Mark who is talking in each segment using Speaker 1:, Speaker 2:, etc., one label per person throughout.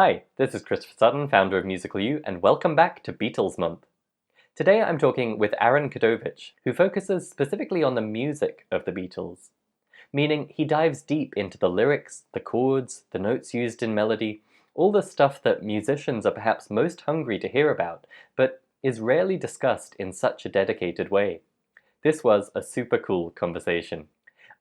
Speaker 1: Hi, this is Christopher Sutton, founder of Musical U, and welcome back to Beatles Month. Today I'm talking with Aaron Krerowicz, who focuses specifically on the music of the Beatles, meaning he dives deep into the lyrics, the chords, the notes used in melody, all the stuff that musicians are perhaps most hungry to hear about, but is rarely discussed in such a dedicated way. This was a super cool conversation.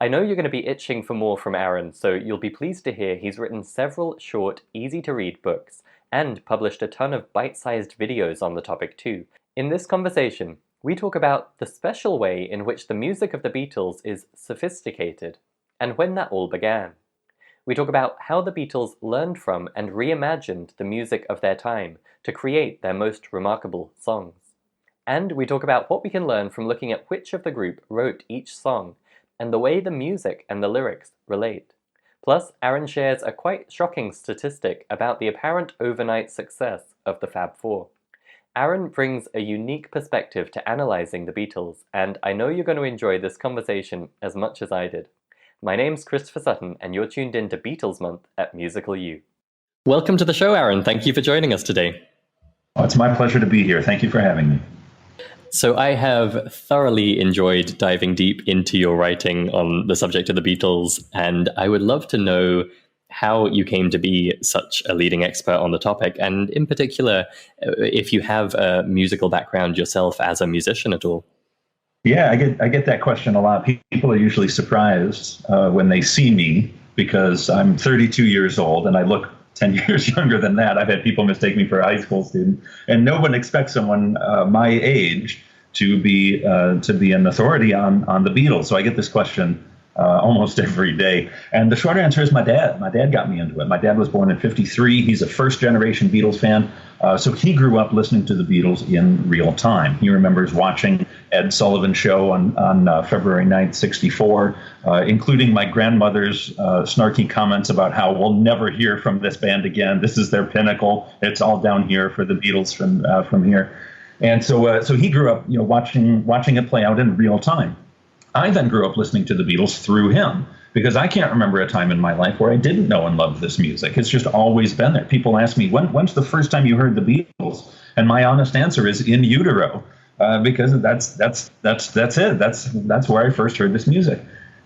Speaker 1: I know you're going to be itching for more from Aaron, so you'll be pleased to hear he's written several short, easy-to-read books, and published a ton of bite-sized videos on the topic too. In this conversation, we talk about the special way in which the music of the Beatles is sophisticated, and when that all began. We talk about how the Beatles learned from and reimagined the music of their time to create their most remarkable songs. And we talk about what we can learn from looking at which of the group wrote each song, and the way the music and the lyrics relate. Plus, Aaron shares a quite shocking statistic about the apparent overnight success of the Fab Four. Aaron brings a unique perspective to analysing the Beatles, and I know you're going to enjoy this conversation as much as I did. My name's Christopher Sutton, and you're tuned in to Beatles Month at Musical U. Welcome to the show, Aaron. Thank you for joining us today.
Speaker 2: Oh, it's my pleasure to be here. Thank you for having me.
Speaker 1: So I have thoroughly enjoyed diving deep into your writing on the subject of the Beatles, and I would love to know how you came to be such a leading expert on the topic, and in particular, if you have a musical background yourself as a musician at all.
Speaker 2: Yeah, I get that question a lot. People are usually surprised when they see me because I'm 32 years old and I look 10 years younger than that. I've had people mistake me for a high school student, and no one expects someone my age to be an authority on the Beatles. So I get this question almost every day. And the short answer is my dad. My dad got me into it. My dad was born in '53. He's a first-generation Beatles fan. So he grew up listening to the Beatles in real time. He remembers watching Ed Sullivan's show on February 9th, '64, including my grandmother's snarky comments about how we'll never hear from this band again. This is their pinnacle. It's all down here for the Beatles from here. And so he grew up, watching it play out in real time. I then grew up listening to the Beatles through him, because I can't remember a time in my life where I didn't know and love this music. It's just always been there. People ask me, when's the first time you heard the Beatles? And my honest answer is in utero, because that's it. That's where I first heard this music.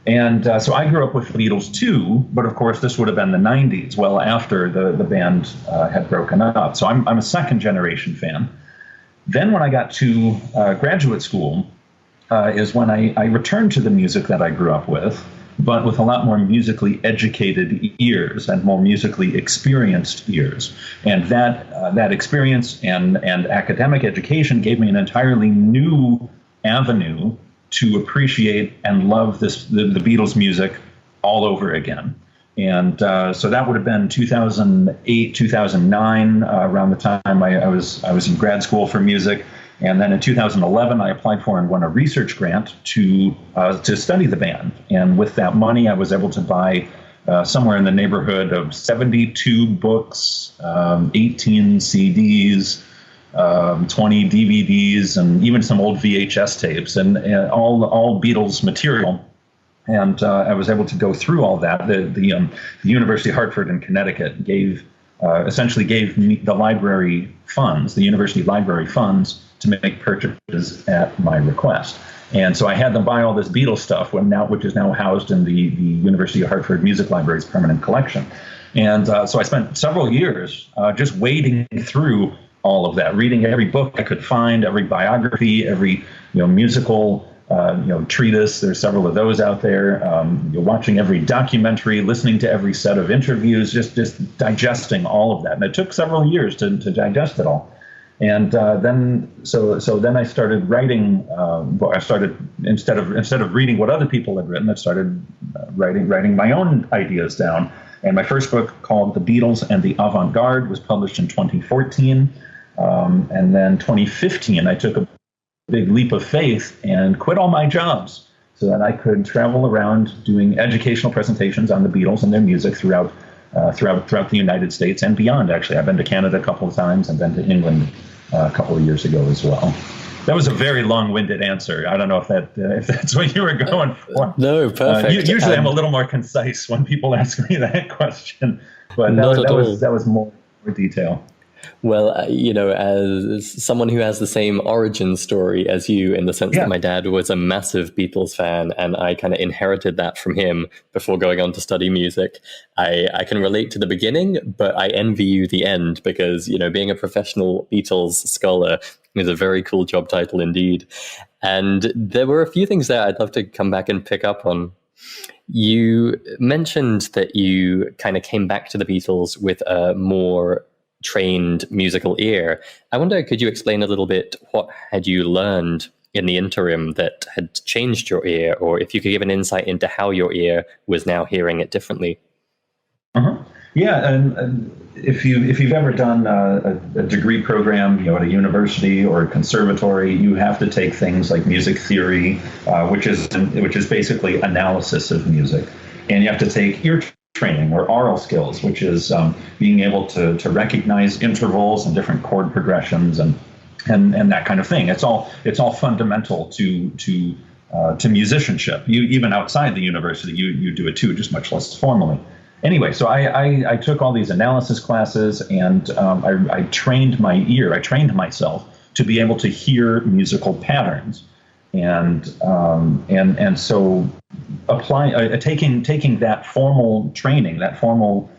Speaker 2: And so I grew up with the Beatles too, but of course this would have been the '90s, well after the band had broken up. So I'm a second generation fan. Then when I got to graduate school, is when I returned to the music that I grew up with, but with a lot more musically educated ears and more musically experienced ears. And that experience and academic education gave me an entirely new avenue to appreciate and love the Beatles music all over again. And so that would have been 2008, 2009, around the time I was in grad school for music. And then in 2011, I applied for and won a research grant to study the band. And with that money, I was able to buy somewhere in the neighborhood of 72 books, 18 CDs, 20 DVDs, and even some old VHS tapes, and all Beatles material. And I was able to go through all that. The University of Hartford in Connecticut essentially gave me the university library funds to make purchases at my request. And so I had them buy all this Beatles stuff, which is now housed in the University of Hartford Music Library's permanent collection. And so I spent several years just wading through all of that, reading every book I could find, every biography, every musical treatise. There's several of those out there. Watching every documentary, listening to every set of interviews, just digesting all of that. And it took several years to digest it all. And then I started writing. I started instead of reading what other people had written, I started writing my own ideas down. And my first book, called The Beatles and the Avant-Garde, was published in 2014. And then 2015, I took a big leap of faith and quit all my jobs so that I could travel around doing educational presentations on the Beatles and their music throughout the United States and beyond. Actually, I've been to Canada a couple of times and been to England a couple of years ago as well. That was a very long-winded answer. I don't know if that's what you were going for.
Speaker 1: No, perfect.
Speaker 2: Usually I'm a little more concise when people ask me that question, but that was more more detail.
Speaker 1: Well, as someone who has the same origin story as you, in the sense that my dad was a massive Beatles fan, and I kind of inherited that from him before going on to study music, I can relate to the beginning, but I envy you the end, because, being a professional Beatles scholar is a very cool job title indeed. And there were a few things there I'd love to come back and pick up on. You mentioned that you kind of came back to the Beatles with a more trained musical ear. I wonder, could you explain a little bit what had you learned in the interim that had changed your ear, or if you could give an insight into how your ear was now hearing it differently?
Speaker 2: Yeah, and if you've ever done a degree program, at a university or a conservatory, you have to take things like music theory, which is basically analysis of music, and you have to take ear training or aural skills, which is being able to recognize intervals and different chord progressions and that kind of thing. It's all fundamental to musicianship. You even outside the university, you do it too, just much less formally. Anyway, so I took all these analysis classes, and I trained my ear. I trained myself to be able to hear musical patterns, and so taking that formal training, that formal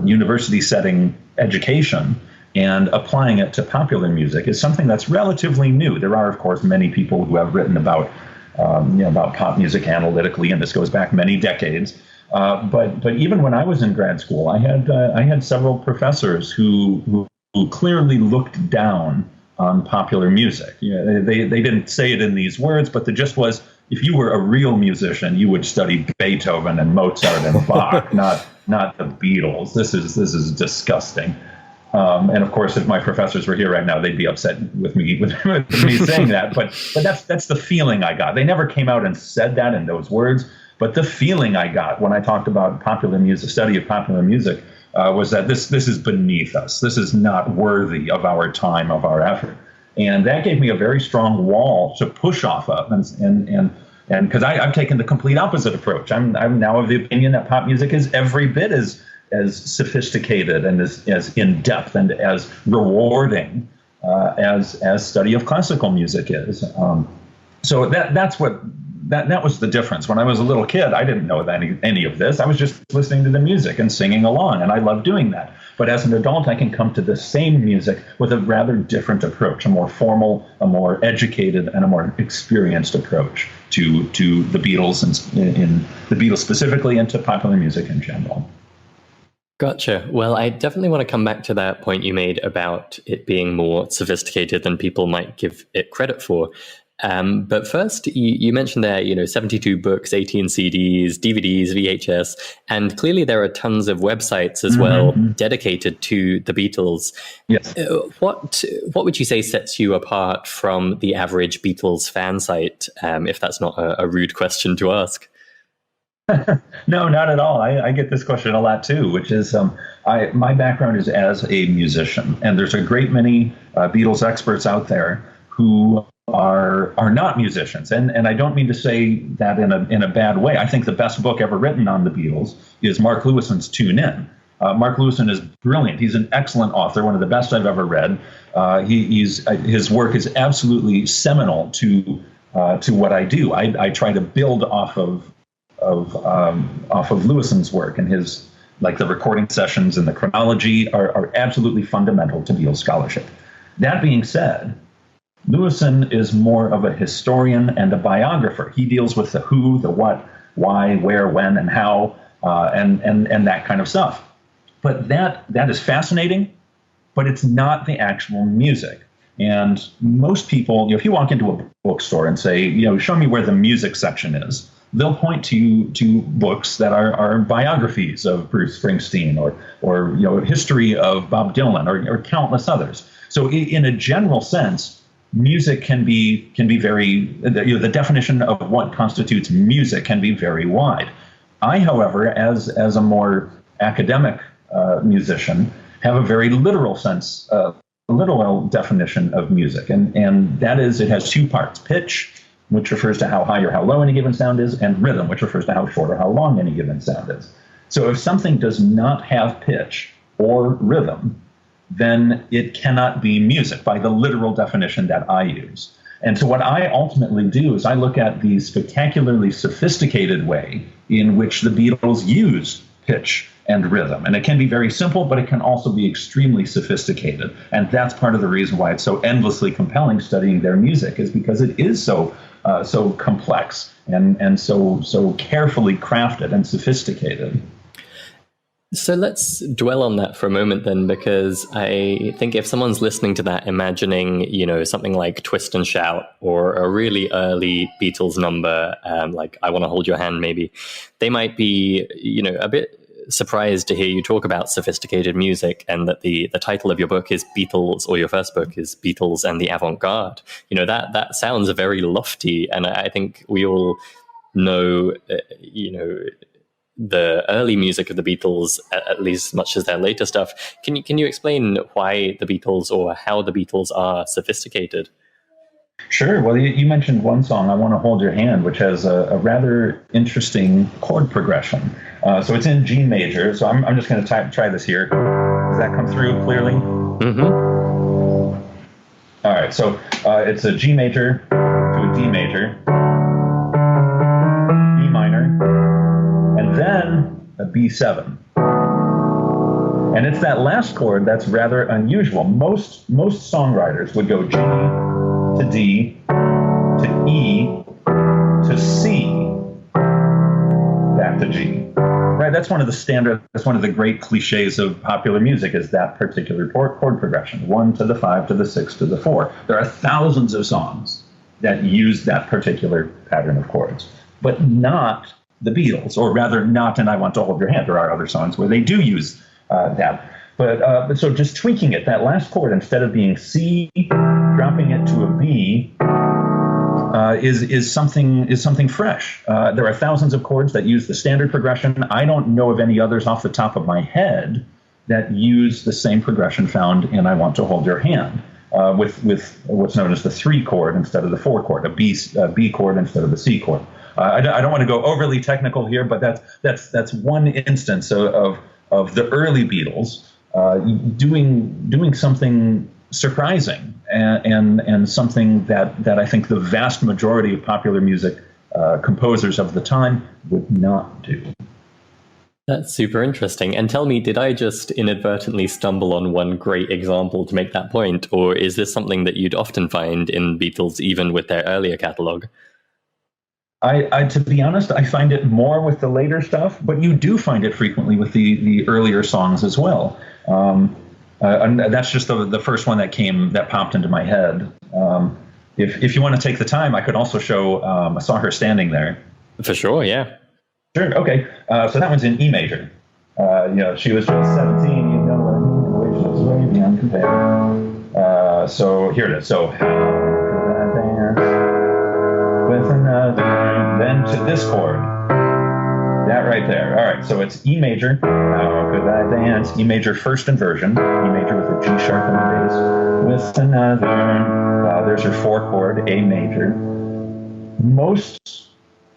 Speaker 2: university setting education, and applying it to popular music is something that's relatively new. There are, of course, many people who have written about pop music analytically, and this goes back many decades. But even when I was in grad school, I had several professors who clearly looked down on popular music. They didn't say it in these words, but the gist was, if you were a real musician, you would study Beethoven and Mozart and Bach, not the Beatles. This is disgusting. And of course, if my professors were here right now, they'd be upset with me saying that. But that's the feeling I got. They never came out and said that in those words. But the feeling I got when I talked about popular music, study of popular music, was that this is beneath us. This is not worthy of our time, of our effort. And that gave me a very strong wall to push off of. And because I've taken the complete opposite approach. I'm now of the opinion that pop music is every bit as sophisticated and as in-depth and as rewarding as study of classical music is. So that was the difference. When I was a little kid, I didn't know any of this. I was just listening to the music and singing along, and I loved doing that. But as an adult, I can come to the same music with a rather different approach, a more formal, a more educated, and a more experienced approach to the Beatles, and in the Beatles specifically, and to popular music in general.
Speaker 1: Gotcha. Well, I definitely want to come back to that point you made about it being more sophisticated than people might give it credit for. But first, you mentioned there, 72 books, 18 CDs, DVDs, VHS, and clearly there are tons of websites as well dedicated to the Beatles.
Speaker 2: Yes.
Speaker 1: What would you say sets you apart from the average Beatles fan site, if that's not a rude question to ask?
Speaker 2: No, not at all. I get this question a lot too, which is my background is as a musician, and there's a great many Beatles experts out there who are not musicians, and I don't mean to say that in a bad way. I think the best book ever written on the Beatles is Mark Lewisohn's Tune In. Mark Lewisohn is brilliant. He's an excellent author, one of the best I've ever read. His work is absolutely seminal to what I do. I try to build off of Lewisohn's work, and his, like, the recording sessions and the chronology are absolutely fundamental to Beatles scholarship. That being said, Lewisohn is more of a historian and a biographer. He deals with the who, the what, why, where, when, and how, and that kind of stuff. But that is fascinating, but it's not the actual music. And most people, if you walk into a bookstore and say, show me where the music section is, they'll point to books that are biographies of Bruce Springsteen or history of Bob Dylan or countless others. So in a general sense, music can be very, the definition of what constitutes music can be very wide. I, however, as a more academic musician, have a very literal sense, literal definition of music, and that is, it has two parts: pitch, which refers to how high or how low any given sound is, and rhythm, which refers to how short or how long any given sound is. So if something does not have pitch or rhythm, then it cannot be music by the literal definition that I use. And so what I ultimately do is I look at the spectacularly sophisticated way in which the Beatles use pitch and rhythm. And it can be very simple, but it can also be extremely sophisticated. And that's part of the reason why it's so endlessly compelling studying their music, is because it is so complex and so carefully crafted and sophisticated.
Speaker 1: So let's dwell on that for a moment then, because I think if someone's listening to that, imagining, something like Twist and Shout or a really early Beatles number, like I Want to Hold Your Hand, maybe, they might be, a bit surprised to hear you talk about sophisticated music, and that the title of your book is Beatles, or your first book is Beatles and the Avant-Garde. That sounds very lofty, and I think we all know, the early music of the Beatles, at least as much as their later stuff. Can you explain why the Beatles, or how the Beatles are sophisticated?
Speaker 2: Sure. Well, you mentioned one song, I Want to Hold Your Hand, which has a rather interesting chord progression. So it's in G major. So I'm just going to try this here. Does that come through clearly?
Speaker 1: Mm-hmm.
Speaker 2: All right. So it's a G major to a D major, E minor, and then a B7. And it's that last chord that's rather unusual. Most songwriters would go G to D to E to C back to G. Right, that's one of the great cliches of popular music, is that particular chord progression, 1 to the 5 to the 6 to the 4. There are thousands of songs that use that particular pattern of chords, but not the Beatles, or rather not in I Want to Hold Your Hand. There are other songs where they do use that. But so just tweaking it, that last chord, instead of being C, dropping it to a B, is something fresh. There are thousands of chords that use the standard progression. I don't know of any others off the top of my head that use the same progression found in I Want to Hold Your Hand, with what's known as the 3 chord instead of the 4 chord, a B chord instead of the C chord. I don't want to go overly technical here, but that's one instance of the early Beatles doing something surprising and something that I think the vast majority of popular music composers of the time would not do.
Speaker 1: That's super interesting. And tell me, did I just inadvertently stumble on one great example to make that point, or is this something that you'd often find in Beatles, even with their earlier catalogue?
Speaker 2: I to be honest, I find it more with the later stuff, but you do find it frequently with the earlier songs as well. And that's just the first one that popped into my head. If you want to take the time, I could also show I Saw Her Standing There. For
Speaker 1: sure, yeah.
Speaker 2: Sure, okay. So that one's in E major. She was just 17, you know what I mean, the way she was way beyond compare. So here it is. So how could I dance with another, then to this chord. That right there. All right, so it's E major. How could I dance? E major first inversion. E major with a G sharp on the bass. With another. There's your 4 chord, A major. Most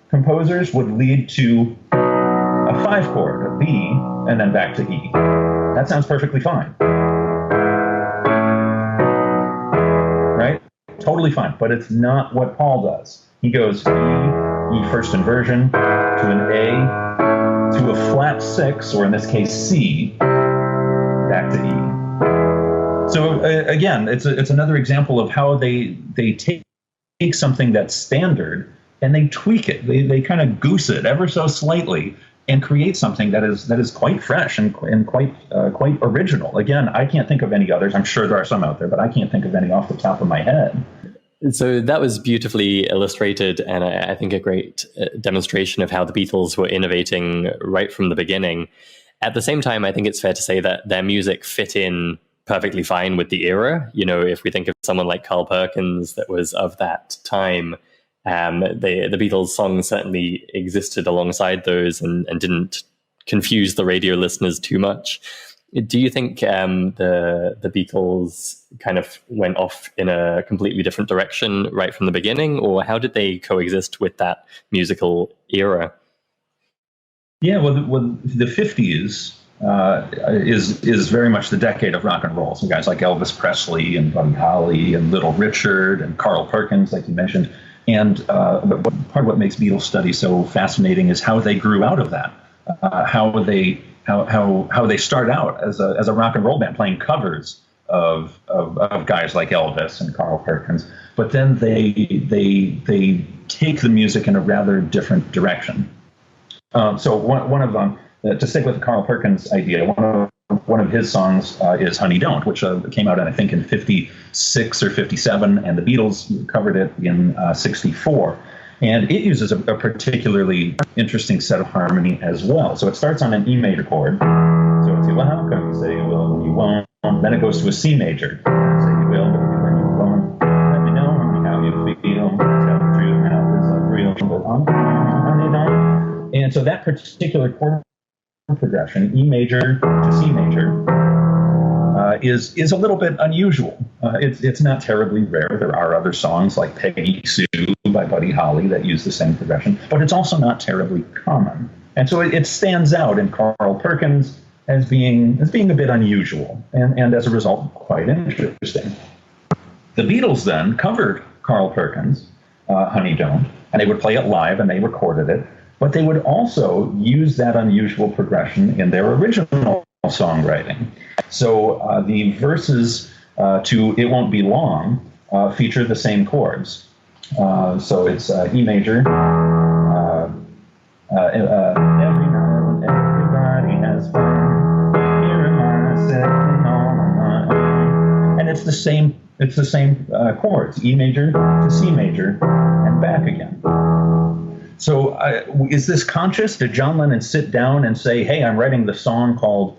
Speaker 2: composers would lead to a 5 chord, a B, and then back to E. That sounds perfectly fine. Right? Totally fine, but it's not what Paul does. He goes E first inversion, to an A, to a flat 6, or in this case C, back to E. So again, it's another example of how they take something that's standard and they tweak it. They kind of goose it ever so slightly and create something that is quite fresh and quite original. Again, I can't think of any others. I'm sure there are some out there, but I can't think of any off the top of my head.
Speaker 1: So that was beautifully illustrated, and I think a great demonstration of how the Beatles were innovating right from the beginning. At the same time, I think it's fair to say that their music fit in perfectly fine with the era. If we think of someone like Carl Perkins that was of that time, the Beatles songs certainly existed alongside those and didn't confuse the radio listeners too much. Do you think the Beatles kind of went off in a completely different direction right from the beginning, or how did they coexist with that musical era?
Speaker 2: Yeah, well, the 50s is very much the decade of rock and roll. So guys like Elvis Presley and Buddy Holly and Little Richard and Carl Perkins, like you mentioned. And part of what makes Beatles study so fascinating is how they grew out of that, how they start out as a rock and roll band playing covers of guys like Elvis and Carl Perkins, but then they take the music in a rather different direction. So one of them, to stick with the Carl Perkins idea, one of his songs is "Honey Don't," which came out, I think, in '56 or '57, and the Beatles covered it in '64. And it uses a particularly interesting set of harmony as well. So it starts on an E major chord. So it's, well, how come you say you will when you won't? Then it goes to a C major. Say you will, but when you won't. Let me know how you feel. Tell the truth now, it's not real. But honey, don't. And so that particular chord progression, E major to C major, is a little bit unusual. It's not terribly rare. There are other songs like Peggy Sue by Buddy Holly that use the same progression, but it's also not terribly common. And so it stands out in Carl Perkins as being a bit unusual, and as a result, quite interesting. The Beatles then covered Carl Perkins' Honey Don't, and they would play it live, and they recorded it, but they would also use that unusual progression in their original songwriting. So the verses to "It Won't Be Long" feature the same chords. So it's E major. Every night everybody has fun. Here am I sitting on my own. And it's the same chords, E major to C major and back again. So is this conscious? Did John Lennon sit down and say, hey, I'm writing the song called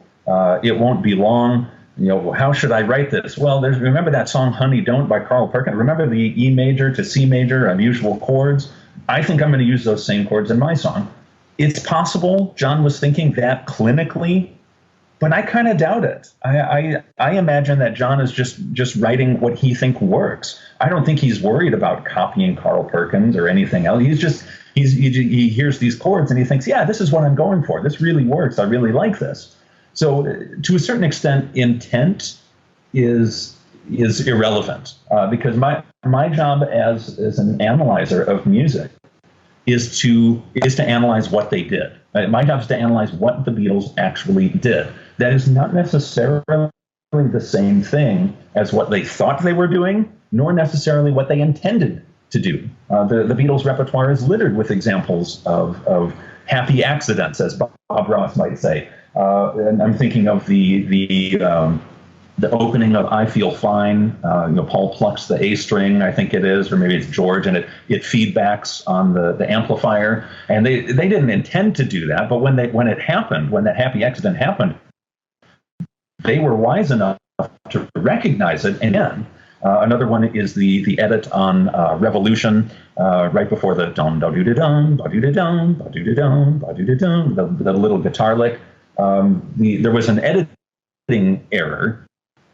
Speaker 2: "It Won't Be Long"? How should I write this? Well, remember that song "Honey Don't" by Carl Perkins? Remember the E major to C major unusual chords? I think I'm going to use those same chords in my song. It's possible John was thinking that clinically, but I kind of doubt it. I imagine that John is just writing what he thinks works. I don't think he's worried about copying Carl Perkins or anything else. He hears these chords and he thinks, yeah, this is what I'm going for. This really works. I really like this. So to a certain extent, intent is irrelevant because my job as an analyzer of music is to analyze what they did. My job is to analyze what the Beatles actually did. That is not necessarily the same thing as what they thought they were doing, nor necessarily what they intended to do. The Beatles' repertoire is littered with examples of happy accidents, as Bob Ross might say. And I'm thinking of the opening of "I Feel Fine." Paul plucks the A string, I think it is, or maybe it's George, and it feedbacks on the amplifier. And they didn't intend to do that, but when it happened, when that happy accident happened, they were wise enough to recognize it. And then another one is the edit on "Revolution," right before the dum da doo da dum ba doo da dum ba doo da dum ba doo da dum, the little guitar lick. There was an editing error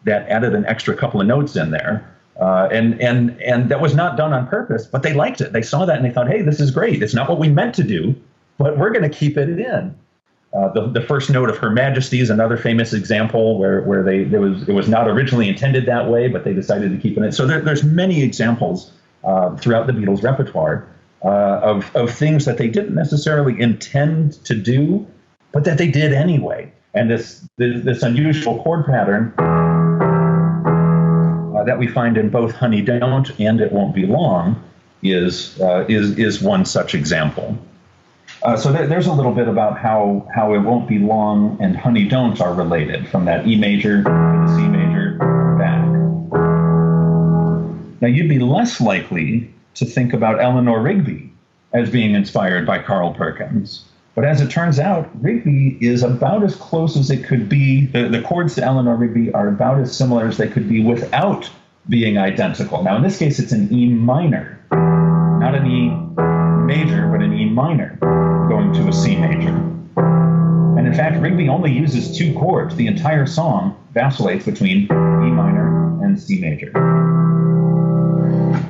Speaker 2: that added an extra couple of notes in there, and that was not done on purpose, but they liked it. They saw that and they thought, hey, this is great. It's not what we meant to do, but we're going to keep it in. The first note of "Her Majesty" is another famous example where it was not originally intended that way, but they decided to keep it in. So there's many examples throughout the Beatles' repertoire of things that they didn't necessarily intend to do, but that they did anyway. And this unusual chord pattern that we find in both "Honey Don't" and "It Won't Be Long" is one such example. So there's a little bit about how "It Won't Be Long" and "Honey Don't" are related, from that E major to the C major back. Now, you'd be less likely to think about Eleanor Rigby as being inspired by Carl Perkins. But as it turns out, Rigby is about as close as it could be. The chords to Eleanor Rigby are about as similar as they could be without being identical. Now, in this case, it's an E minor, not an E major, but an E minor going to a C major. And in fact, Rigby only uses two chords. The entire song vacillates between E minor and C major.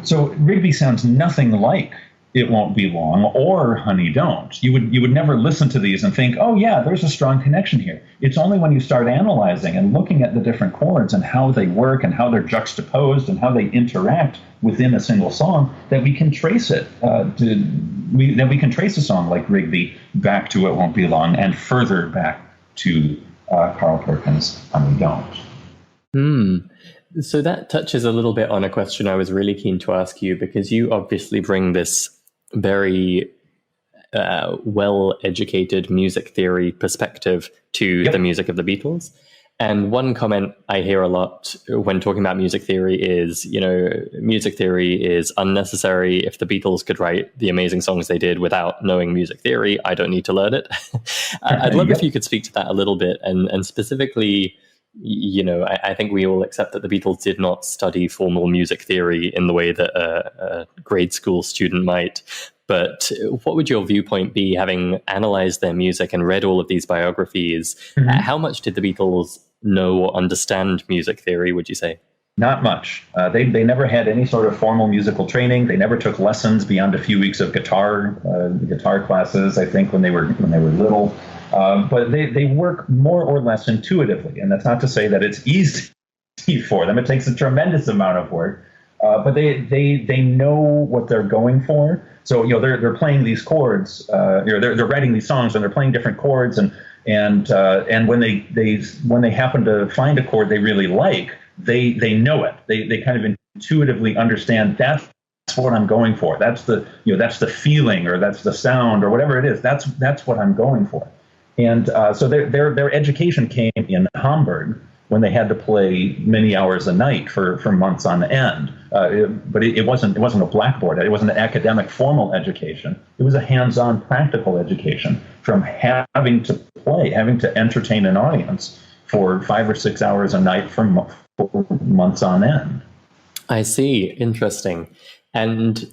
Speaker 2: So Rigby sounds nothing like It Won't Be Long or Honey Don't. You would never listen to these and think, oh yeah, there's a strong connection here. It's only when you start analyzing and looking at the different chords and how they work and how they're juxtaposed and how they interact within a single song that we can trace it. That we can trace a song like Rigby back to It Won't Be Long and further back to Carl Perkins' Honey Don't.
Speaker 1: So that touches a little bit on a question I was really keen to ask you, because you obviously bring this very well-educated music theory perspective to the music of the Beatles. And one comment I hear a lot when talking about music theory is, music theory is unnecessary. If the Beatles could write the amazing songs they did without knowing music theory, I don't need to learn it. I'd love if you could speak to that a little bit, and specifically, I think we all accept that the Beatles did not study formal music theory in the way that a grade school student might. But what would your viewpoint be, having analyzed their music and read all of these biographies? How much did the Beatles know or understand music theory, would you say?
Speaker 2: Not much. They never had any sort of formal musical training. They never took lessons beyond a few weeks of guitar classes, I think, when they were little. But they work more or less intuitively, and that's not to say that it's easy for them. It takes a tremendous amount of work, but they know what they're going for. So they're playing these chords, they're writing these songs and they're playing different chords, and when they happen to find a chord they really like, they know it. They kind of intuitively understand that's what I'm going for. That's the feeling, or that's the sound, or whatever it is. That's what I'm going for. And so their education came in Hamburg, when they had to play many hours a night for months on end. But it wasn't a blackboard. It wasn't an academic formal education. It was a hands-on practical education from having to play, having to entertain an audience for 5 or 6 hours a night for months on end.
Speaker 1: I see. Interesting. And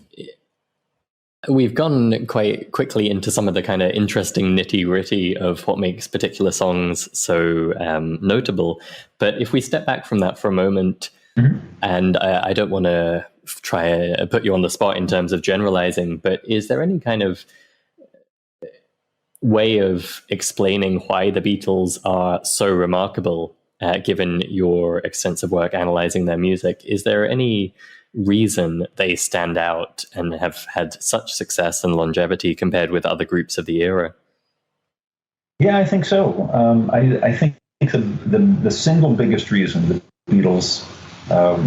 Speaker 1: we've gone quite quickly into some of the kind of interesting nitty-gritty of what makes particular songs so notable. But if we step back from that for a moment, and I don't want to try to put you on the spot in terms of generalizing, but is there any kind of way of explaining why the Beatles are so remarkable, given your extensive work analyzing their music? Is there any reason they stand out and have had such success and longevity compared with other groups of the era?
Speaker 2: Yeah, I think so. I think the single biggest reason the Beatles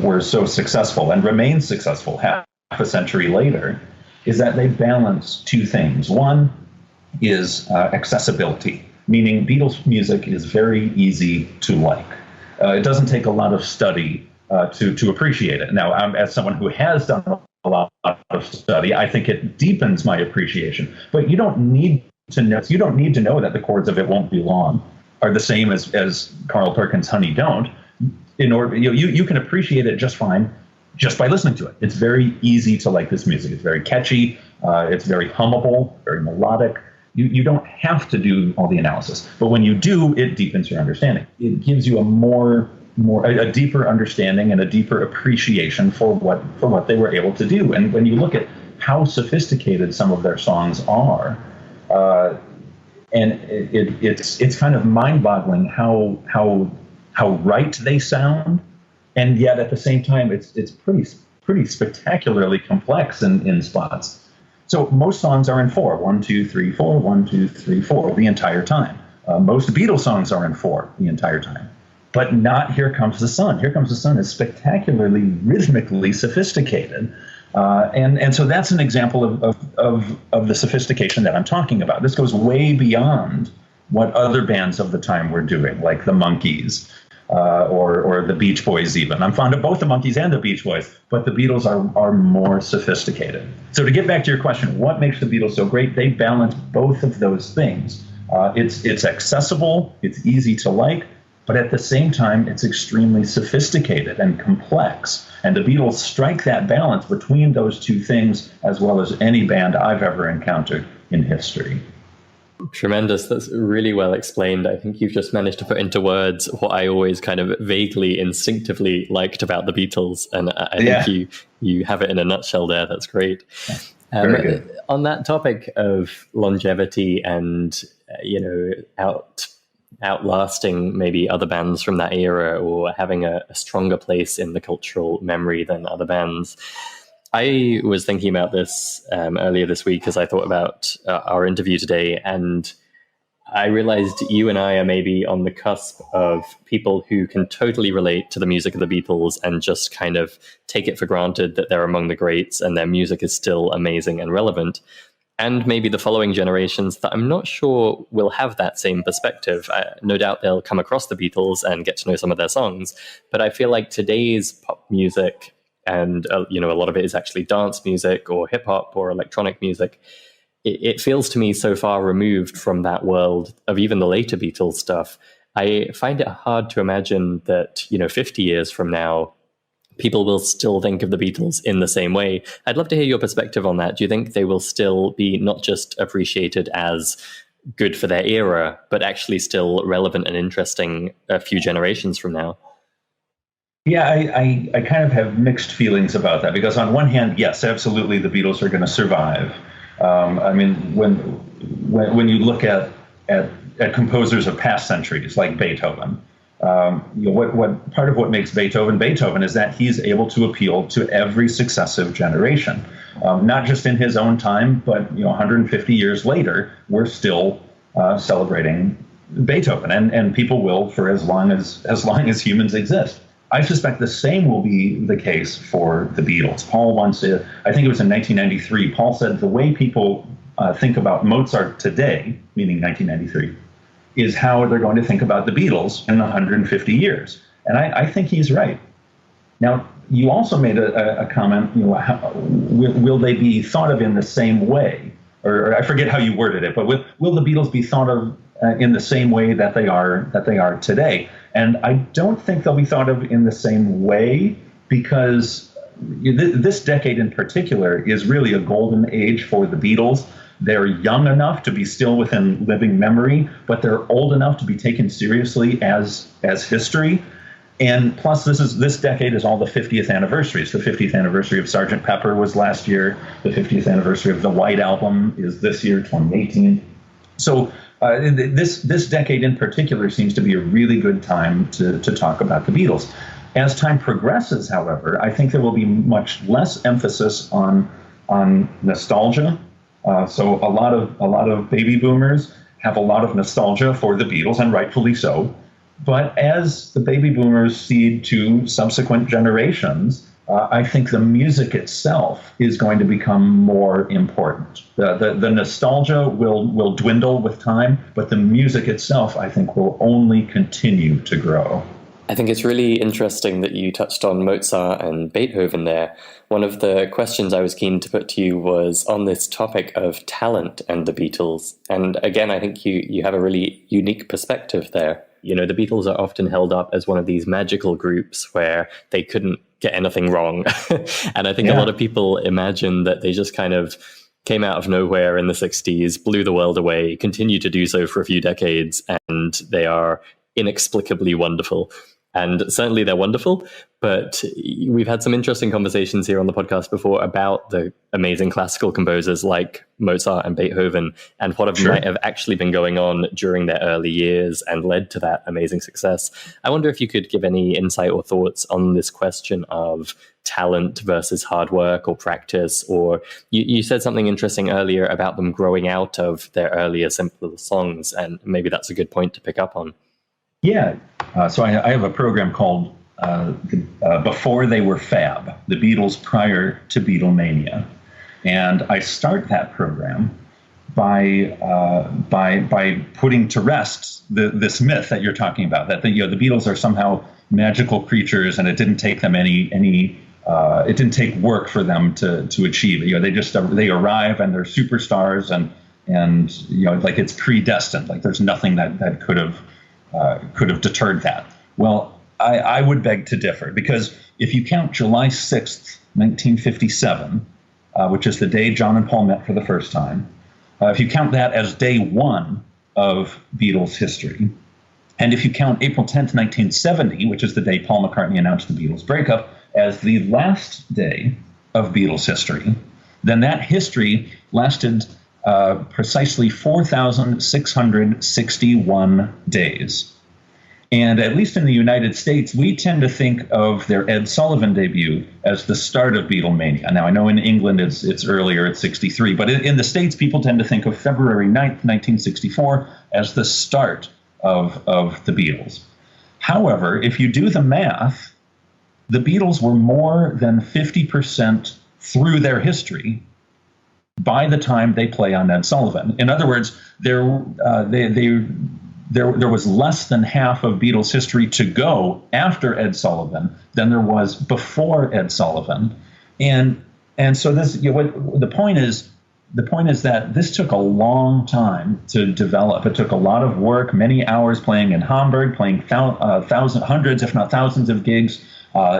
Speaker 2: were so successful and remain successful half a century later is that they balance two things. One is accessibility, meaning Beatles music is very easy to like. It doesn't take a lot of study to appreciate it. Now, as someone who has done a lot of study, I think it deepens my appreciation. But you don't need to know. You don't need to know that the chords of It Won't Be Long are the same as Carl Perkins' Honey Don't. In order, you can appreciate it just fine just by listening to it. It's very easy to like this music. It's very catchy. It's very hummable, very melodic. You don't have to do all the analysis, but when you do, it deepens your understanding. It gives you a deeper understanding and a deeper appreciation for what they were able to do. And when you look at how sophisticated some of their songs are, and it's kind of mind-boggling how right they sound, and yet at the same time it's pretty spectacularly complex in spots. So most songs are in 4, 1, 2, 3, 4, 1, 2, 3, 4 the entire time. Most Beatles songs are in 4 the entire time. But not Here Comes the Sun. Here Comes the Sun is spectacularly rhythmically sophisticated. And so that's an example of the sophistication that I'm talking about. This goes way beyond what other bands of the time were doing, like the Monkees or the Beach Boys even. I'm fond of both the Monkees and the Beach Boys, but the Beatles are more sophisticated. So to get back to your question, what makes the Beatles so great? They balance both of those things. It's accessible, it's easy to like, but at the same time, it's extremely sophisticated and complex. And the Beatles strike that balance between those two things as well as any band I've ever encountered in history.
Speaker 1: Tremendous. That's really well explained. I think you've just managed to put into words what I always kind of vaguely, instinctively liked about the Beatles. And I think you have it in a nutshell there. That's great.
Speaker 2: Very good.
Speaker 1: On that topic of longevity and, outlasting maybe other bands from that era or having a stronger place in the cultural memory than other bands, I was thinking about this earlier this week as I thought about our interview today, and I realized you and I are maybe on the cusp of people who can totally relate to the music of the Beatles and just kind of take it for granted that they're among the greats and their music is still amazing and relevant. And maybe the following generations that I'm not sure will have that same perspective. No doubt they'll come across the Beatles and get to know some of their songs, but I feel like today's pop music, and a lot of it is actually dance music or hip hop or electronic music, it feels to me so far removed from that world of even the later Beatles stuff. I find it hard to imagine that, 50 years from now, people will still think of the Beatles in the same way. I'd love to hear your perspective on that. Do you think they will still be not just appreciated as good for their era, but actually still relevant and interesting a few generations from now?
Speaker 2: Yeah, I kind of have mixed feelings about that, because on one hand, yes, absolutely, the Beatles are going to survive. When you look at composers of past centuries like Beethoven, what part of what makes Beethoven is that he's able to appeal to every successive generation, not just in his own time, but 150 years later, we're still celebrating Beethoven, and people will for as long as humans exist. I suspect the same will be the case for the Beatles. Paul once, I think it was in 1993, Paul said the way people think about Mozart today, meaning 1993, is how they're going to think about the Beatles in 150 years. And I think he's right. Now, you also made a comment, will they be thought of in the same way? Or I forget how you worded it, but will the Beatles be thought of in the same way that they are today? And I don't think they'll be thought of in the same way, because this decade in particular is really a golden age for the Beatles. They're young enough to be still within living memory, but they're old enough to be taken seriously as history. And plus, this decade is all the 50th anniversaries. The 50th anniversary of Sgt. Pepper was last year. The 50th anniversary of the White Album is this year, 2018. So this decade in particular seems to be a really good time to talk about the Beatles. As time progresses, however, I think there will be much less emphasis on nostalgia. So a lot of baby boomers have a lot of nostalgia for the Beatles, and rightfully so. But as the baby boomers seed to subsequent generations, I think the music itself is going to become more important. The nostalgia will dwindle with time, but the music itself, I think, will only continue to grow.
Speaker 1: I think it's really interesting that you touched on Mozart and Beethoven there. One of the questions I was keen to put to you was on this topic of talent and the Beatles. And again, I think you have a really unique perspective there. The Beatles are often held up as one of these magical groups where they couldn't get anything wrong. And I think a lot of people imagine that they just kind of came out of nowhere in the 60s, blew the world away, continue to do so for a few decades, and they are inexplicably wonderful. And certainly they're wonderful, but we've had some interesting conversations here on the podcast before about the amazing classical composers like Mozart and Beethoven and what might have actually been going on during their early years and led to that amazing success. I wonder if you could give any insight or thoughts on this question of talent versus hard work or practice, or you said something interesting earlier about them growing out of their earlier, simpler songs, and maybe that's a good point to pick up on.
Speaker 2: Yeah. So I have a program called Before They Were Fab, the Beatles Prior to Beatlemania. And I start that program by putting to rest this myth that you're talking about, that the Beatles are somehow magical creatures and it didn't take them it didn't take work for them to achieve it. They arrive and they're superstars and like it's predestined, like there's nothing that could have deterred that. Well, I would beg to differ, because if you count July 6th, 1957, which is the day John and Paul met for the first time, if you count that as day one of Beatles history, and if you count April 10th, 1970, which is the day Paul McCartney announced the Beatles breakup, as the last day of Beatles history, then that history lasted precisely 4,661 days. And at least in the United States, we tend to think of their Ed Sullivan debut as the start of Beatlemania. Now, I know in England it's earlier, it's 63, but in the States, people tend to think of February 9th, 1964 as the start of the Beatles. However, if you do the math, the Beatles were more than 50% through their history by the time they play on Ed Sullivan. In other words, there was less than half of Beatles history to go after Ed Sullivan than there was before Ed Sullivan, and so this, what the point is that this took a long time to develop. It took a lot of work, many hours playing in Hamburg, playing hundreds, if not thousands, of gigs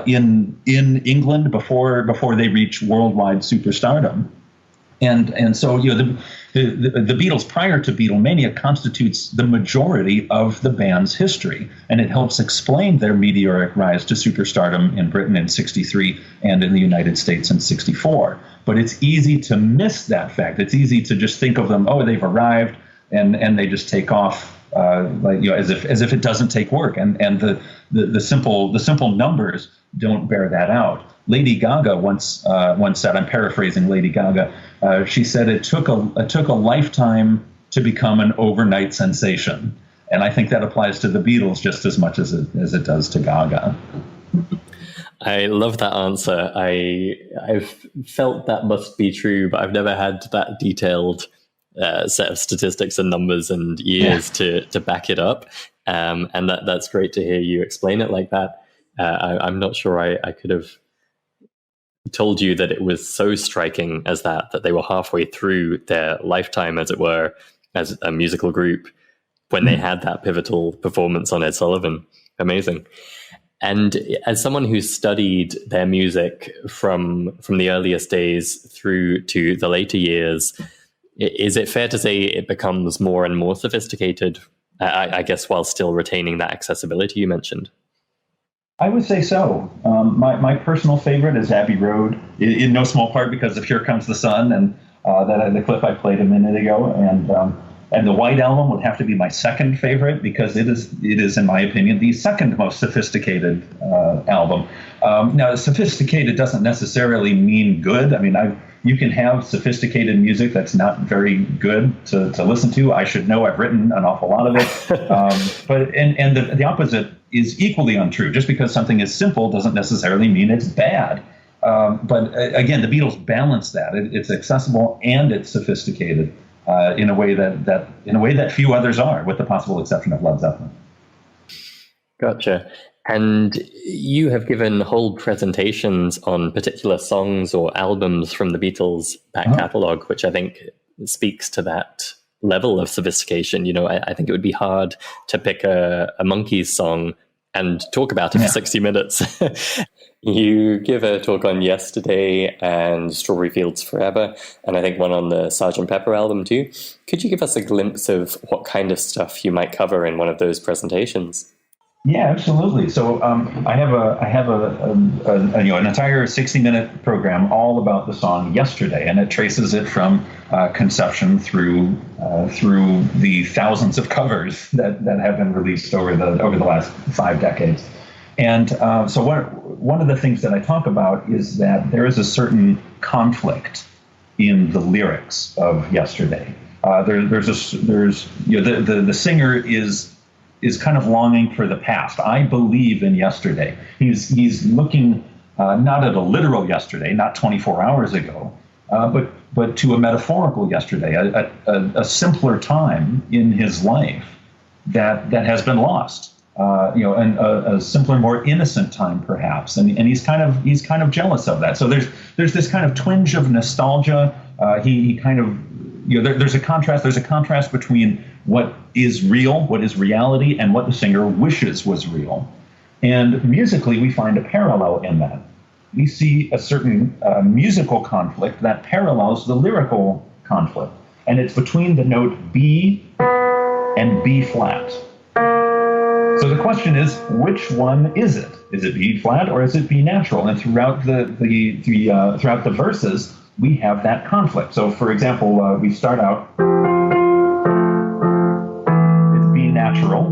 Speaker 2: in England before they reach worldwide superstardom. And so the Beatles prior to Beatlemania constitutes the majority of the band's history, and it helps explain their meteoric rise to superstardom in Britain in '63 and in the United States in '64. But it's easy to miss that fact. It's easy to just think of them, oh, they've arrived, and they just take off as if it doesn't take work, and the simple numbers don't bear that out. Lady Gaga once said, I'm paraphrasing Lady Gaga, she said it took a lifetime to become an overnight sensation, and I think that applies to the Beatles just as much as it does to Gaga.
Speaker 1: I love that answer. I've felt that must be true, but I've never had that detailed set of statistics and numbers and years to back it up, and that's great to hear you explain it like that. I'm not sure I could have told you that it was so striking as that they were halfway through their lifetime, as it were, as a musical group when they had that pivotal performance on Ed Sullivan. Amazing. And as someone who's studied their music from the earliest days through to the later years, is it fair to say it becomes more and more sophisticated, I guess, while still retaining that accessibility you mentioned?
Speaker 2: I would say so. My personal favorite is Abbey Road, in no small part because of Here Comes the Sun and the clip I played a minute ago. And the White Album would have to be my second favorite because it is, in my opinion, the second most sophisticated album. Now, sophisticated doesn't necessarily mean good. I mean, you can have sophisticated music that's not very good to listen to. I should know. I've written an awful lot of it. But the opposite is equally untrue. Just because something is simple doesn't necessarily mean it's bad. But again, the Beatles balance that. It's accessible and it's sophisticated in a way that few others are, with the possible exception of Led Zeppelin.
Speaker 1: Gotcha. And you have given whole presentations on particular songs or albums from the Beatles' back catalogue, which I think speaks to that level of sophistication. I think it would be hard to pick a Monkees song and talk about it for 60 minutes. You give a talk on Yesterday and Strawberry Fields Forever, and I think one on the Sgt. Pepper album too. Could you give us a glimpse of what kind of stuff you might cover in one of those presentations?
Speaker 2: Yeah, absolutely. So I have an entire 60-minute program all about the song Yesterday, and it traces it from conception through the thousands of covers that have been released over the last 5 decades. And so one of the things that I talk about is that there is a certain conflict in the lyrics of Yesterday. The singer is kind of longing for the past. I believe in yesterday. He's looking not at a literal yesterday, not 24 hours ago, but to a metaphorical yesterday, a simpler time in his life that has been lost. And a simpler, more innocent time, perhaps, and he's kind of jealous of that. So there's this kind of twinge of nostalgia. There's a contrast between what is real, what is reality, and what the singer wishes was real. And musically, we find a parallel in that. We see a certain musical conflict that parallels the lyrical conflict, and it's between the note B and B flat. So the question is, which one is it? Is it B flat or is it B natural? And throughout the verses, we have that conflict. So, for example, we start out, it's B natural.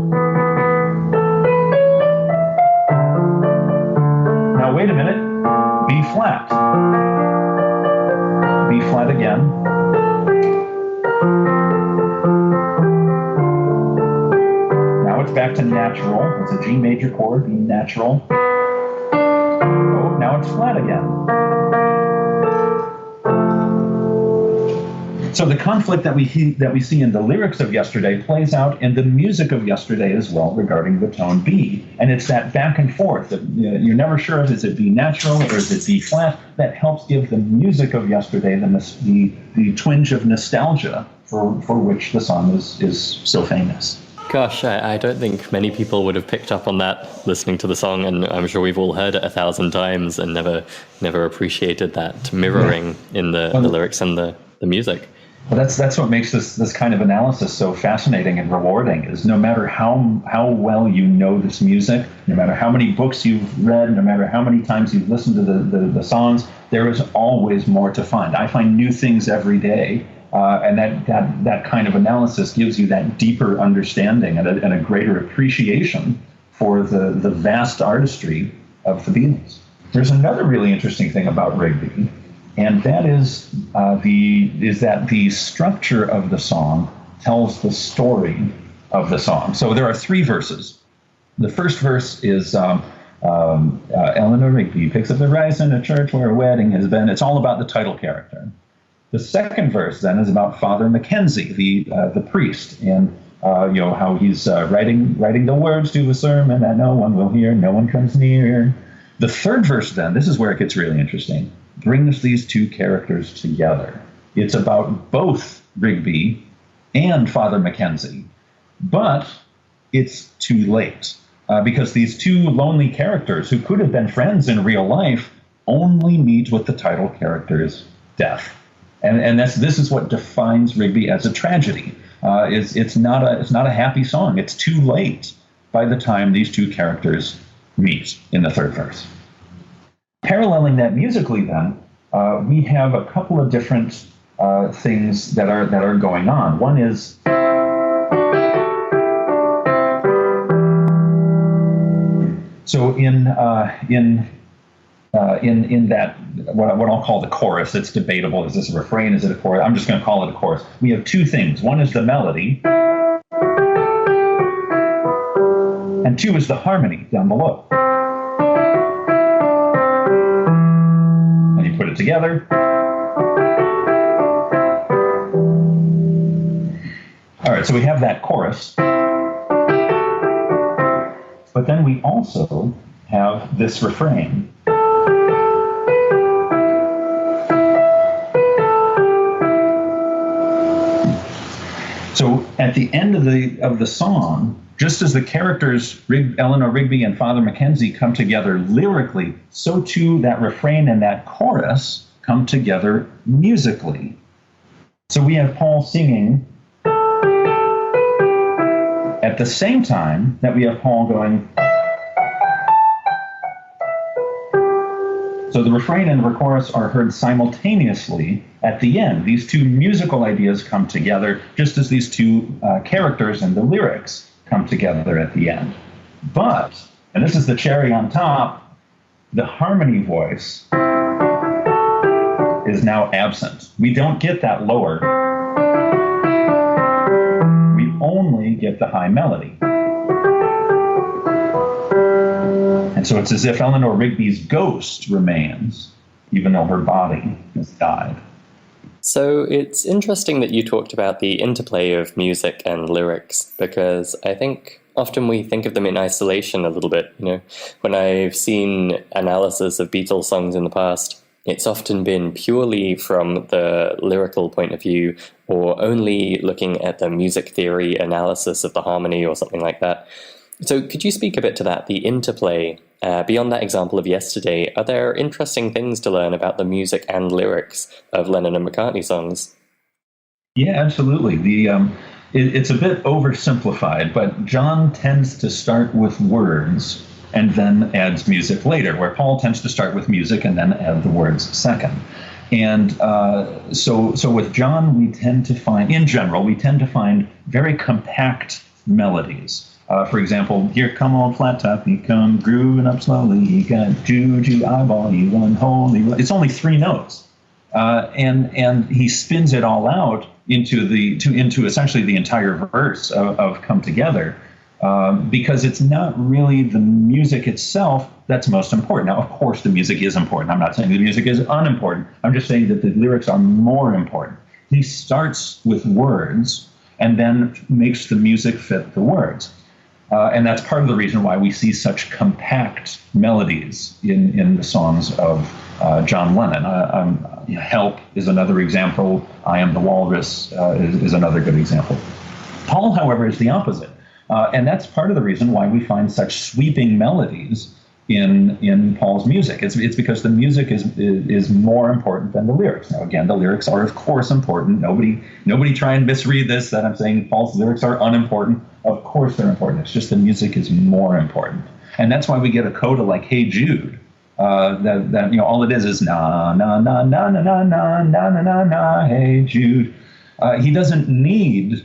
Speaker 2: Now, wait a minute, B flat. B flat again. Now it's back to natural. It's a G major chord, B natural. Oh, now it's flat again. So the conflict that we see in the lyrics of Yesterday plays out in the music of Yesterday as well regarding the tone B. And it's that back and forth that you're never sure if it's a B natural or is it B flat that helps give the music of Yesterday the twinge of nostalgia for which the song is so famous.
Speaker 1: Gosh, I don't think many people would have picked up on that listening to the song, and I'm sure we've all heard it 1,000 times and never appreciated that mirroring in the lyrics and the music.
Speaker 2: Well, that's what makes this kind of analysis so fascinating and rewarding, is no matter how well you know this music, no matter how many books you've read, no matter how many times you've listened to the songs, there is always more to find. I find new things every day, and that kind of analysis gives you that deeper understanding and a greater appreciation for the vast artistry of the Beatles. There's another really interesting thing about Rigby, and that is that the structure of the song tells the story of the song. So there are 3 verses. The first verse is Eleanor Rigby picks up the rice in a church where a wedding has been. It's all about the title character. The second verse then is about Father Mackenzie, the priest, and how he's writing the words to a sermon that no one will hear, no one comes near. The third verse then, this is where it gets really interesting, brings these 2 characters together. It's about both Rigby and Father Mackenzie, but it's too late because these 2 lonely characters who could have been friends in real life only meet with the title character's death. And this is what defines Rigby as a tragedy. It's not a happy song. It's too late by the time these 2 characters meet in the third verse. Paralleling that musically, then, we have a couple of different things that are going on. One is so in that what I'll call the chorus. It's debatable. Is this a refrain? Is it a chorus? I'm just going to call it a chorus. We have 2 things. One is the melody, and 2 is the harmony down below. And you put it together. All right, so we have that chorus. But then we also have this refrain. So at the end of the song, just as the characters Eleanor Rigby and Father Mackenzie come together lyrically, so too that refrain and that chorus come together musically. So we have Paul singing at the same time that we have Paul going. So the refrain and the chorus are heard simultaneously at the end. These 2 musical ideas come together just as these 2 characters and the lyrics come together at the end. But, and this is the cherry on top, the harmony voice is now absent. We don't get that lower. We only get the high melody. And so it's as if Eleanor Rigby's ghost remains, even though her body has died.
Speaker 1: So it's interesting that you talked about the interplay of music and lyrics, because I think often we think of them in isolation a little bit. When I've seen analysis of Beatles songs in the past, it's often been purely from the lyrical point of view, or only looking at the music theory analysis of the harmony or something like that. So could you speak a bit to that, the interplay? Beyond that example of Yesterday, are there interesting things to learn about the music and lyrics of Lennon and McCartney songs?
Speaker 2: Yeah, absolutely. It's a bit oversimplified, but John tends to start with words and then adds music later, where Paul tends to start with music and then add the words second. And so with John, we tend to find very compact melodies. For example, here come old flat top, he come grooving up slowly, he got juju eyeball, he one holy. It's only 3 notes, and he spins it all out into essentially the entire verse of Come Together, because it's not really the music itself that's most important. Now, of course, the music is important. I'm not saying the music is unimportant. I'm just saying that the lyrics are more important. He starts with words and then makes the music fit the words. And that's part of the reason why we see such compact melodies in the songs of John Lennon. Help is another example. I Am the Walrus is another good example. Paul, however, is the opposite. And that's part of the reason why we find such sweeping melodies in Paul's music. It's because the music is more important than the lyrics. Now, again, the lyrics are, of course, important. Nobody try and misread this, that I'm saying Paul's lyrics are unimportant. Of course they're important. It's just the music is more important. And that's why we get a coda like Hey Jude, that all it is na na na na na na na na na na na Hey Jude. He doesn't need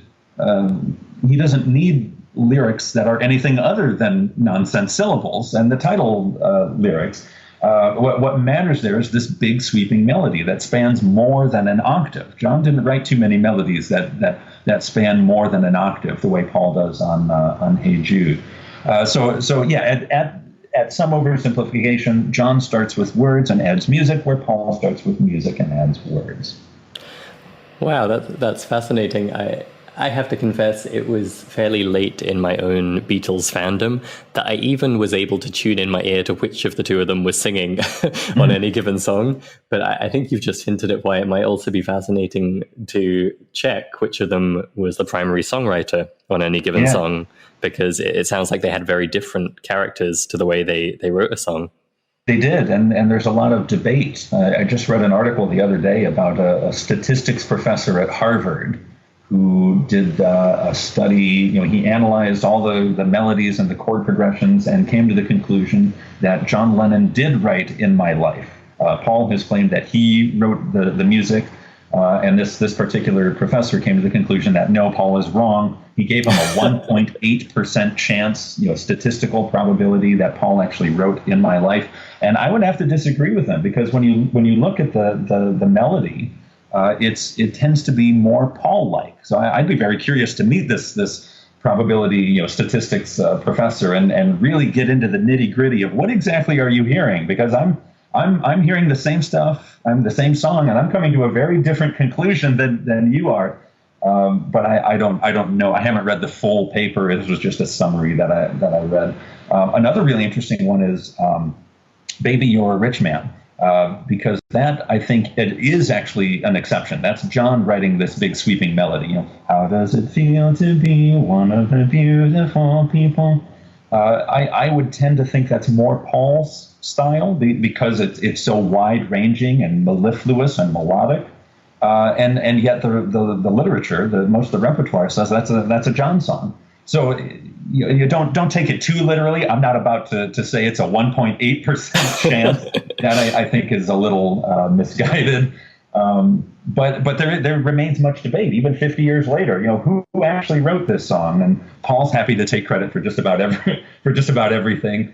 Speaker 2: lyrics that are anything other than nonsense syllables and the title lyrics. What matters there is this big sweeping melody that spans more than an octave. John didn't write too many melodies that span more than an octave the way Paul does on Hey Jude. So yeah, at some oversimplification, John starts with words and adds music, where Paul starts with music and adds words.
Speaker 1: Wow, that's fascinating. I have to confess, it was fairly late in my own Beatles fandom that I even was able to tune in my ear to which of the two of them was singing on any given song. But I think you've just hinted at why it might also be fascinating to check which of them was the primary songwriter on any given song, because it sounds like they had very different characters to the way they wrote a song.
Speaker 2: They did, and there's a lot of debate. I just read an article the other day about a statistics professor at Harvard who did a study. He analyzed all the melodies and the chord progressions and came to the conclusion that John Lennon did write In My Life. Paul has claimed that he wrote the music, and this particular professor came to the conclusion that no, Paul is wrong. He gave him a 1.8% chance, statistical probability that Paul actually wrote In My Life. And I would have to disagree with him, because when you look at the melody, it tends to be more Paul-like. So I'd be very curious to meet this probability, statistics professor and really get into the nitty-gritty of what exactly are you hearing? Because I'm hearing the same stuff, I'm the same song, and I'm coming to a very different conclusion than you are. But I don't know. I haven't read the full paper. This was just a summary that I read. Another really interesting one is Baby, You're a Rich Man. Because that, I think, it is actually an exception. That's John writing this big sweeping melody. How does it feel to be one of the beautiful people? I would tend to think that's more Paul's style because it's so wide-ranging and mellifluous and melodic. And yet the literature, most of the repertoire says that's a John song. So you don't take it too literally. I'm not about to say it's a 1.8% chance. That I think is a little misguided. But there remains much debate, even 50 years later. Who actually wrote this song? And Paul's happy to take credit for just about everything.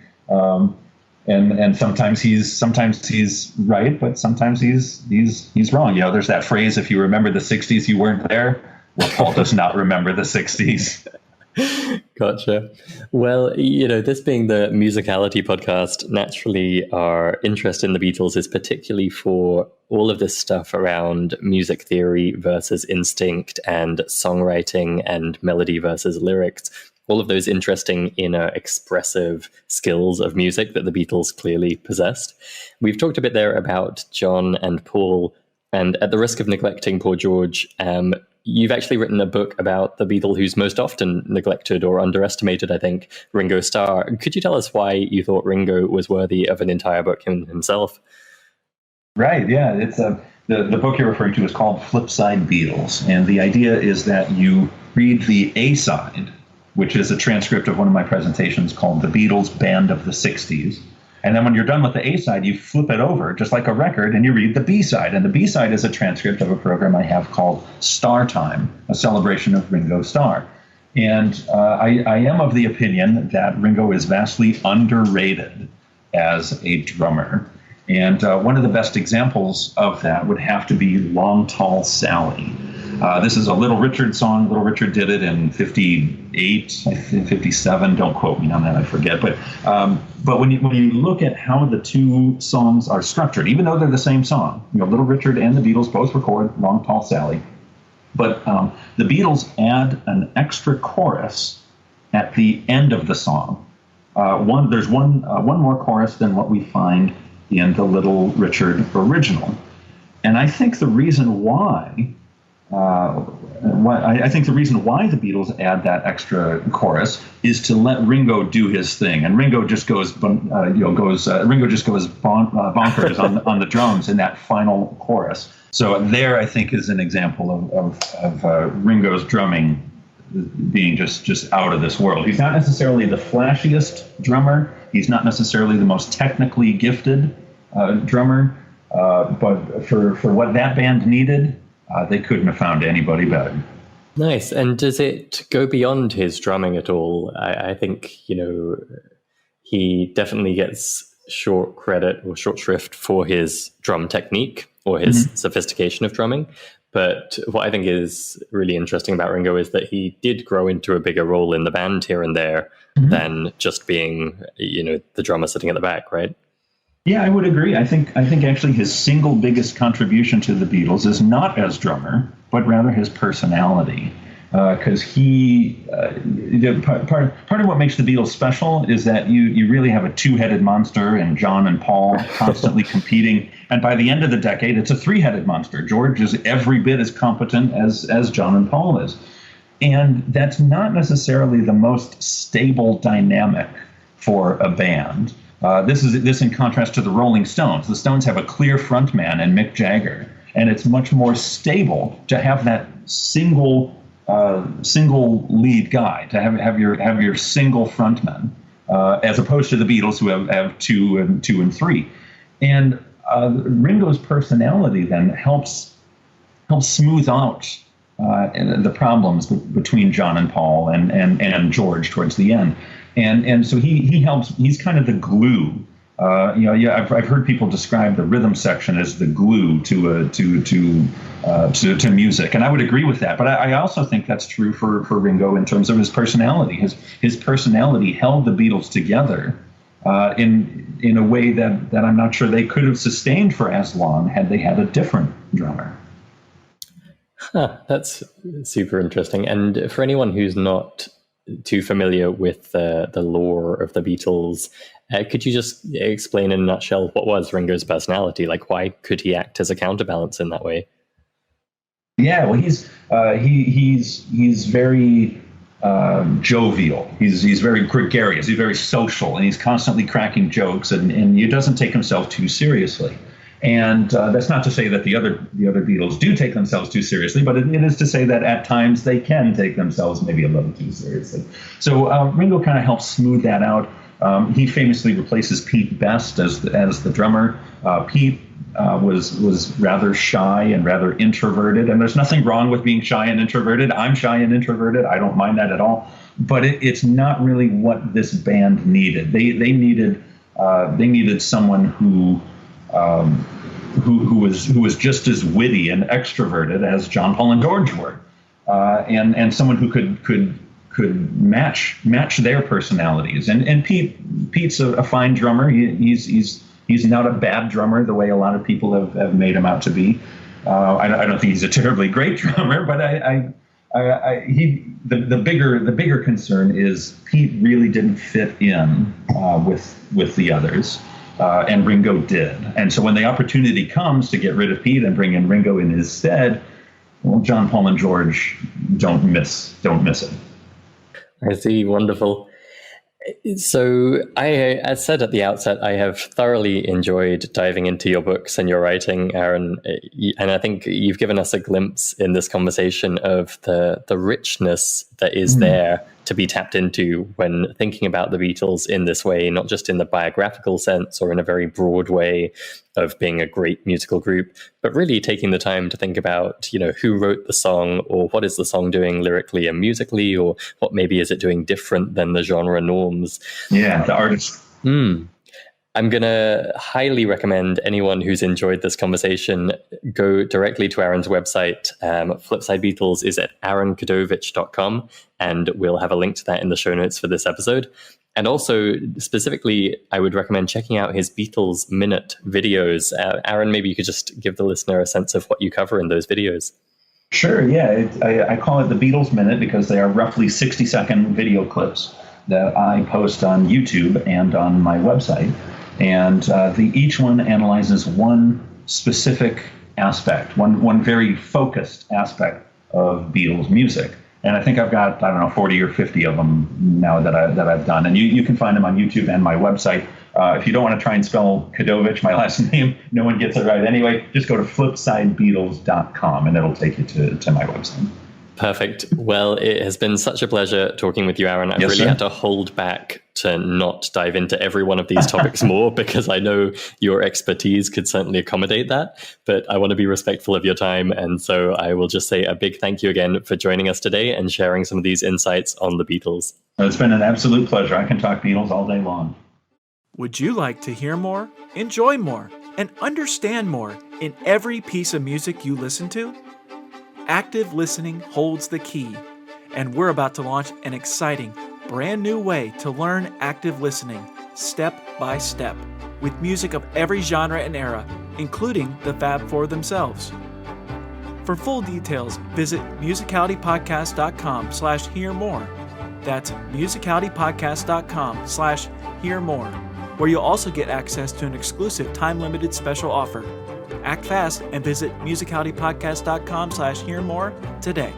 Speaker 2: And sometimes he's right, but sometimes he's wrong. There's that phrase: if you remember the 60s, you weren't there. Well, Paul does not remember the 60s.
Speaker 1: Gotcha. Well, this being the musicality podcast, naturally our interest in the Beatles is particularly for all of this stuff around music theory versus instinct and songwriting and melody versus lyrics. All of those interesting inner expressive skills of music that the Beatles clearly possessed. We've talked a bit there about John and Paul, and at the risk of neglecting poor George, you've actually written a book about the Beatle who's most often neglected or underestimated, I think, Ringo Starr. Could you tell us why you thought Ringo was worthy of an entire book himself?
Speaker 2: Right, yeah. It's the book you're referring to is called Flipside Beatles. And the idea is that you read the A side, which is a transcript of one of my presentations called The Beatles Band of the 60s. And then when you're done with the A side, you flip it over just like a record and you read the B side. And the B side is a transcript of a program I have called Star Time, a celebration of Ringo Starr. And I am of the opinion that Ringo is vastly underrated as a drummer. And one of the best examples of that would have to be Long Tall Sally. This is a Little Richard song. Little Richard did it in 58, 57. Don't quote me on that, I forget. But when you look at how the two songs are structured, even though they're the same song, Little Richard and the Beatles both record Long Tall Sally, but the Beatles add an extra chorus at the end of the song. There's one more chorus than what we find in the Little Richard original, and I think the reason why. I think the reason why the Beatles add that extra chorus is to let Ringo do his thing, and Ringo just goes bonkers on the drums in that final chorus. So there, I think, is an example of Ringo's drumming being just out of this world. He's not necessarily the flashiest drummer. He's not necessarily the most technically gifted drummer, but for what that band needed. They couldn't have found anybody better.
Speaker 1: Nice. And does it go beyond his drumming at all? I think, he definitely gets short credit or short shrift for his drum technique or his sophistication of drumming. But what I think is really interesting about Ringo is that he did grow into a bigger role in the band here and there than just being, the drummer sitting at the back, right?
Speaker 2: Yeah, I would agree. I think actually his single biggest contribution to the Beatles is not as drummer, but rather his personality. Because part of what makes the Beatles special is that you really have a two-headed monster in John and Paul constantly competing. And by the end of the decade, it's a three-headed monster. George is every bit as competent as John and Paul is. And that's not necessarily the most stable dynamic for a band. This in contrast to the Rolling Stones. The Stones have a clear frontman in Mick Jagger, and it's much more stable to have that single lead guy, to have your single frontman, as opposed to the Beatles who have two and three. And Ringo's personality then helps smooth out the problems between John and Paul and George towards the end. And so he helps. He's kind of the glue. I've heard people describe the rhythm section as the glue to music, and I would agree with that. But I also think that's true for Ringo in terms of his personality. His personality held the Beatles together in a way that I'm not sure they could have sustained for as long had they had a different drummer.
Speaker 1: That's super interesting. And for anyone who's not too familiar with the lore of the Beatles, could you just explain in a nutshell what was Ringo's personality? Like, why could he act as a counterbalance in that way?
Speaker 2: Yeah, well, he's very jovial. He's very gregarious. He's very social, and he's constantly cracking jokes, and he doesn't take himself too seriously. And that's not to say that the other Beatles do take themselves too seriously, but it is to say that at times they can take themselves maybe a little too seriously. So Ringo kind of helps smooth that out. He famously replaces Pete Best as the drummer. Pete was rather shy and rather introverted, and there's nothing wrong with being shy and introverted. I'm shy and introverted. I don't mind that at all. But it's not really what this band needed. They needed someone who was just as witty and extroverted as John, Paul, and George were, and someone who could match their personalities. And Pete's a fine drummer. He's not a bad drummer the way a lot of people have made him out to be. I don't think he's a terribly great drummer, but the bigger concern is Pete really didn't fit in with the others. And Ringo did. And so when the opportunity comes to get rid of Pete and bring in Ringo in his stead, well, John, Paul, and George don't miss it.
Speaker 1: I see. Wonderful. So as said at the outset, I have thoroughly enjoyed diving into your books and your writing, Aaron. And I think you've given us a glimpse in this conversation of the richness that is there to be tapped into when thinking about the Beatles in this way, not just in the biographical sense or in a very broad way of being a great musical group, but really taking the time to think about, who wrote the song, or what is the song doing lyrically and musically, or what maybe is it doing different than the genre norms.
Speaker 2: Yeah, the artist.
Speaker 1: I'm going to highly recommend anyone who's enjoyed this conversation go directly to Aaron's website. Flipside Beatles is at aaronkrerowicz.com, and we'll have a link to that in the show notes for this episode. And also, specifically, I would recommend checking out his Beatles Minute videos. Aaron, maybe you could just give the listener a sense of what you cover in those videos.
Speaker 2: Sure, yeah. I call it the Beatles Minute because they are roughly 60-second video clips that I post on YouTube and on my website. And each one analyzes one specific aspect, one very focused aspect of Beatles music. And I think I've got, 40 or 50 of them now that I've done. And you can find them on YouTube and my website. If you don't want to try and spell Krerowicz, my last name, no one gets it right anyway, just go to flipsidebeatles.com and it'll take you to my website.
Speaker 1: Perfect. Well, it has been such a pleasure talking with you, Aaron. I've really had to hold back to not dive into every one of these topics more, because I know your expertise could certainly accommodate that, but I want to be respectful of your time. And so I will just say a big thank you again for joining us today and sharing some of these insights on the Beatles.
Speaker 2: It's been an absolute pleasure. I can talk Beatles all day long.
Speaker 3: Would you like to hear more, enjoy more, and understand more in every piece of music you listen to? Active listening holds the key, and we're about to launch an exciting, brand new way to learn active listening, step by step, with music of every genre and era, including the Fab Four themselves. For full details, visit musicalitypodcast.com/hearmore. That's musicalitypodcast.com/hearmore, where you'll also get access to an exclusive time-limited special offer. Act fast and visit musicalitypodcast.com/hearmore today.